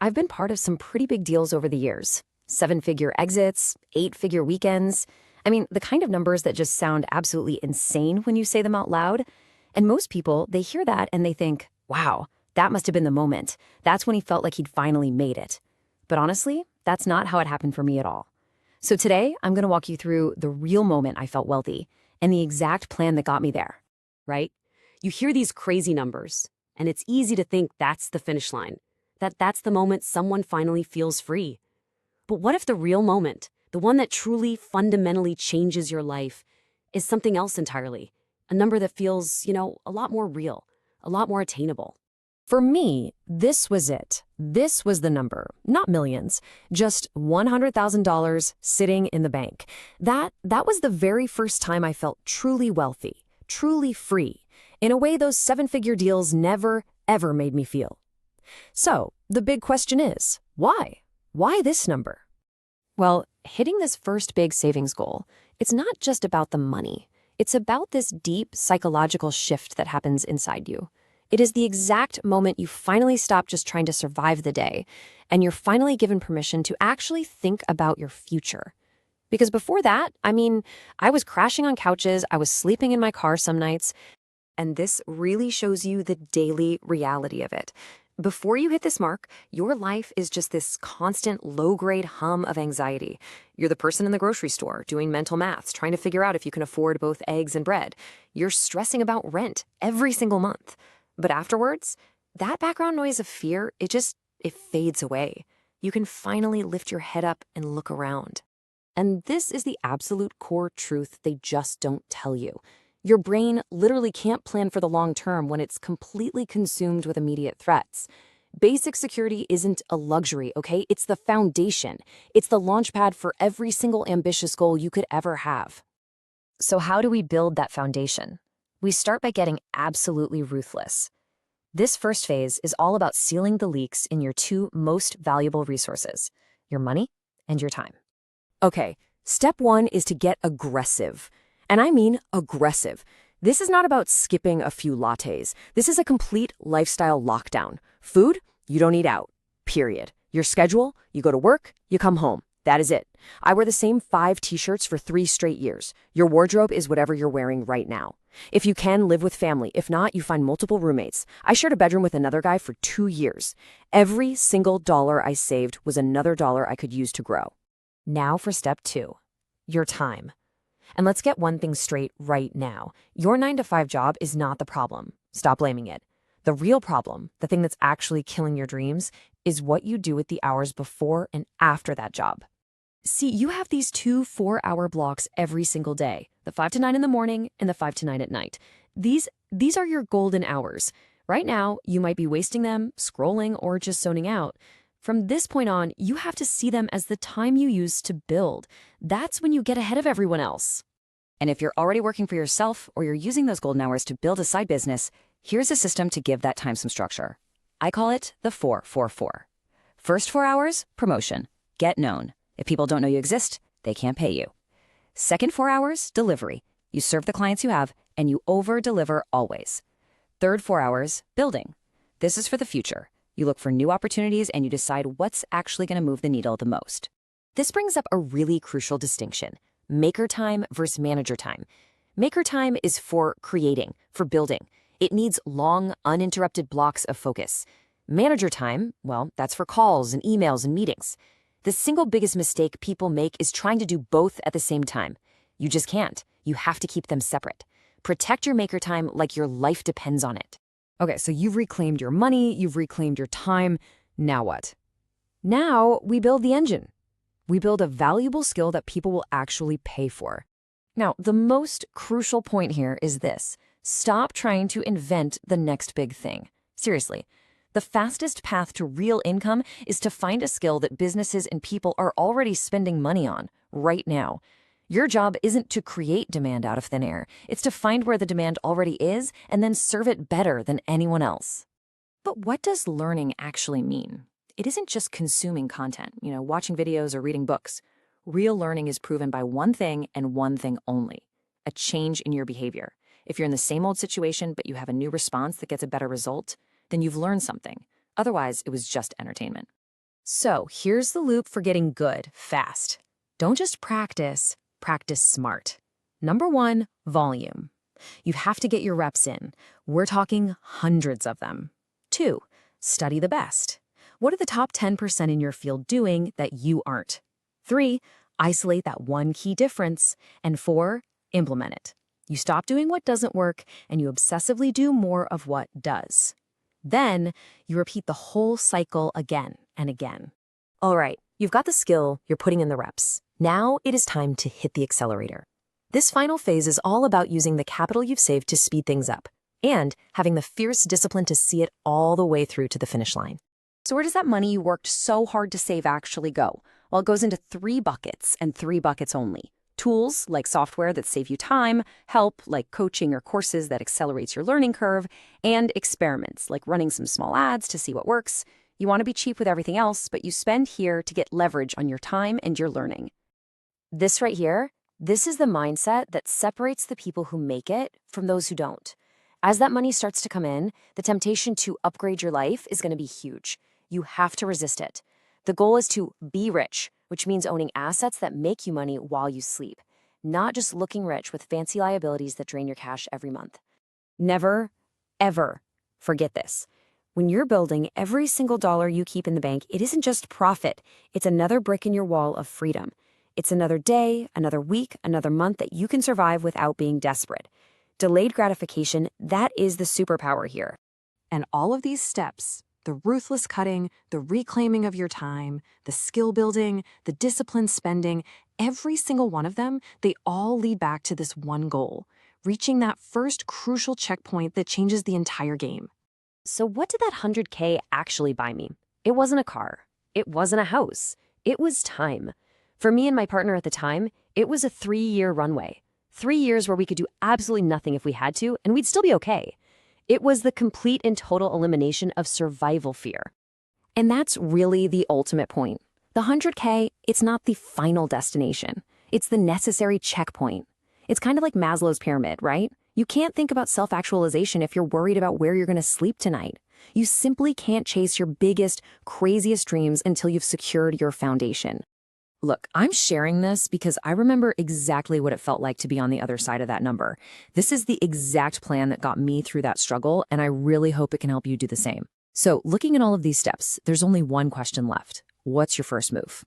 I've been part of some pretty big deals over the years. Seven-figure exits, eight-figure weekends. I mean, the kind of numbers that just sound absolutely insane when you say them out loud. And most people, they hear that and they think, wow, that must have been the moment. That's when he felt like he'd finally made it. But honestly, that's not how it happened for me at all. So today, I'm going to walk you through the real moment I felt wealthy and the exact plan that got me there. Right? You hear these crazy numbers, and it's easy to think that's the finish line, that's the moment someone finally feels free. But what if the real moment, the one that truly fundamentally changes your life, is something else entirely? A number that feels, a lot more real, a lot more attainable. For me, this was it. This was the number, not millions, just $100,000 sitting in the bank. That was the very first time I felt truly wealthy, truly free, in a way those seven-figure deals never, ever made me feel. So, the big question is, why? Why this number? Well, hitting this first big savings goal, it's not just about the money. It's about this deep psychological shift that happens inside you. It is the exact moment you finally stop just trying to survive the day, and you're finally given permission to actually think about your future. Because before that, I was crashing on couches, I was sleeping in my car some nights, and this really shows you the daily reality of it. Before you hit this mark, your life is just this constant low-grade hum of anxiety. You're the person in the grocery store doing mental maths, trying to figure out if you can afford both eggs and bread. You're stressing about rent every single month. But afterwards, that background noise of fear, it fades away. You can finally lift your head up and look around. And this is the absolute core truth they just don't tell you. Your brain literally can't plan for the long term when it's completely consumed with immediate threats. Basic security isn't a luxury, okay? It's the foundation. It's the launchpad for every single ambitious goal you could ever have. So how do we build that foundation? We start by getting absolutely ruthless. This first phase is all about sealing the leaks in your two most valuable resources, your money and your time. Okay, step one is to get aggressive. And I mean aggressive. This is not about skipping a few lattes. This is a complete lifestyle lockdown. Food, you don't eat out, period. Your schedule, you go to work, you come home. That is it. I wear the same 5 t-shirts for 3 straight years. Your wardrobe is whatever you're wearing right now. If you can, live with family. If not, you find multiple roommates. I shared a bedroom with another guy for 2 years. Every single dollar I saved was another dollar I could use to grow. Now for step 2, your time. And let's get one thing straight right now. Your 9-to-5 job is not the problem. Stop blaming it. The real problem, the thing that's actually killing your dreams, is what you do with the hours before and after that job. See, you have these 2 4-hour blocks every single day, the 5 to 9 in the morning and the 5 to 9 at night. These are your golden hours. Right now, you might be wasting them, scrolling, or just zoning out. From this point on, you have to see them as the time you use to build. That's when you get ahead of everyone else. And if you're already working for yourself or you're using those golden hours to build a side business, here's a system to give that time some structure. I call it the 4-4-4. First 4 hours, promotion. Get known. If people don't know you exist, they can't pay you. Second 4 hours, delivery. You serve the clients you have, and you over-deliver always. Third 4 hours, building. This is for the future. You look for new opportunities and you decide what's actually going to move the needle the most. This brings up a really crucial distinction: maker time versus manager time. Maker time is for creating, for building. It needs long, uninterrupted blocks of focus. Manager time, well, that's for calls and emails and meetings. The single biggest mistake people make is trying to do both at the same time. You just can't. You have to keep them separate. Protect your maker time like your life depends on it. Okay, so you've reclaimed your money, you've reclaimed your time. Now what? Now we build the engine. We build a valuable skill that people will actually pay for. Now, the most crucial point here is this: stop trying to invent the next big thing. Seriously, the fastest path to real income is to find a skill that businesses and people are already spending money on right now. Your job isn't to create demand out of thin air. It's to find where the demand already is and then serve it better than anyone else. But what does learning actually mean? It isn't just consuming content, watching videos or reading books. Real learning is proven by one thing and one thing only: a change in your behavior. If you're in the same old situation but you have a new response that gets a better result, then you've learned something. Otherwise, it was just entertainment. So here's the loop for getting good fast. Don't just practice, practice smart. Number one, volume. You have to get your reps in. We're talking hundreds of them. Two, study the best. What are the top 10% in your field doing that you aren't? Three, isolate that one key difference. And four, implement it. You stop doing what doesn't work and you obsessively do more of what does. Then you repeat the whole cycle again and again. All right, you've got the skill, you're putting in the reps. Now it is time to hit the accelerator. This final phase is all about using the capital you've saved to speed things up and having the fierce discipline to see it all the way through to the finish line. So where does that money you worked so hard to save actually go? Well, it goes into 3 buckets and 3 buckets only. Tools, like software that save you time, help, like coaching or courses that accelerates your learning curve, and experiments, like running some small ads to see what works. You want to be cheap with everything else, but you spend here to get leverage on your time and your learning. This right here, this is the mindset that separates the people who make it from those who don't. As that money starts to come in, the temptation to upgrade your life is going to be huge. You have to resist it. The goal is to be rich, which means owning assets that make you money while you sleep, not just looking rich with fancy liabilities that drain your cash every month. Never, ever forget this. When you're building, every single dollar you keep in the bank, it isn't just profit. It's another brick in your wall of freedom. It's another day, another week, another month that you can survive without being desperate. Delayed gratification, that is the superpower here. And all of these steps, the ruthless cutting, the reclaiming of your time, the skill building, the disciplined spending, every single one of them, they all lead back to this one goal, reaching that first crucial checkpoint that changes the entire game. So what did that $100K actually buy me? It wasn't a car. It wasn't a house. It was time. For me and my partner at the time, it was a 3-year runway. 3 years where we could do absolutely nothing if we had to, and we'd still be okay. It was the complete and total elimination of survival fear. And that's really the ultimate point. The $100K, it's not the final destination. It's the necessary checkpoint. It's kind of like Maslow's pyramid, right? You can't think about self-actualization if you're worried about where you're going to sleep tonight. You simply can't chase your biggest, craziest dreams until you've secured your foundation. Look, I'm sharing this because I remember exactly what it felt like to be on the other side of that number. This is the exact plan that got me through that struggle, and I really hope it can help you do the same. So, looking at all of these steps, there's only one question left. What's your first move?